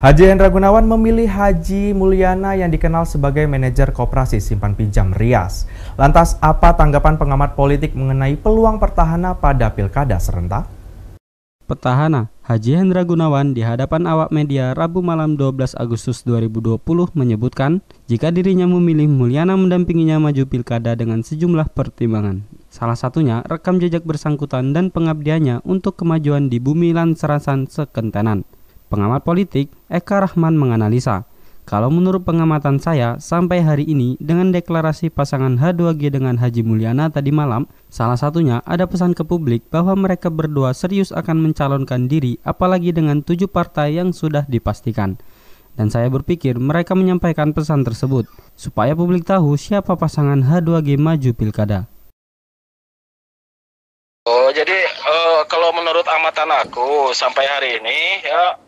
Haji Hendra Gunawan memilih Haji Mulyana yang dikenal sebagai manajer koperasi simpan pinjam Rias. Lantas apa tanggapan pengamat politik mengenai peluang petahana pada pilkada serentak? Petahana Haji Hendra Gunawan di hadapan awak media Rabu malam 12 Agustus 2020 menyebutkan jika dirinya memilih Mulyana mendampinginya maju pilkada dengan sejumlah pertimbangan. Salah satunya rekam jejak bersangkutan dan pengabdiannya untuk kemajuan di bumi lan serasan sekentanan. Pengamat politik Eka Rahman menganalisa, kalau menurut pengamatan saya, sampai hari ini dengan deklarasi pasangan H2G dengan Haji Mulyana tadi malam, salah satunya ada pesan ke publik bahwa mereka berdua serius akan mencalonkan diri apalagi dengan 7 partai yang sudah dipastikan. Dan saya berpikir mereka menyampaikan pesan tersebut, supaya publik tahu siapa pasangan H2G maju pilkada. Jadi kalau menurut amatan aku sampai hari ini ya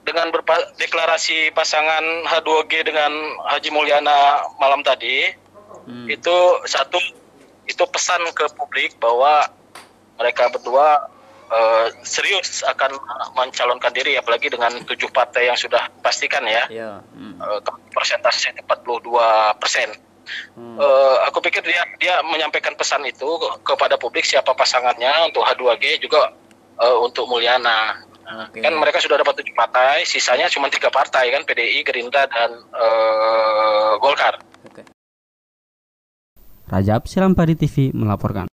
dengan deklarasi pasangan H2G dengan Haji Mulyana malam tadi itu pesan ke publik bahwa mereka berdua serius akan mencalonkan diri, apalagi dengan 7 partai yang sudah pastikan ya. Persentase 42%. Aku pikir dia menyampaikan pesan itu kepada publik siapa pasangannya untuk H2G juga untuk Mulyana. Kan mereka sudah dapat 7 partai, sisanya cuma 3 partai kan, PDI, Gerindra, dan Golkar. Rajab Silampari TV melaporkan.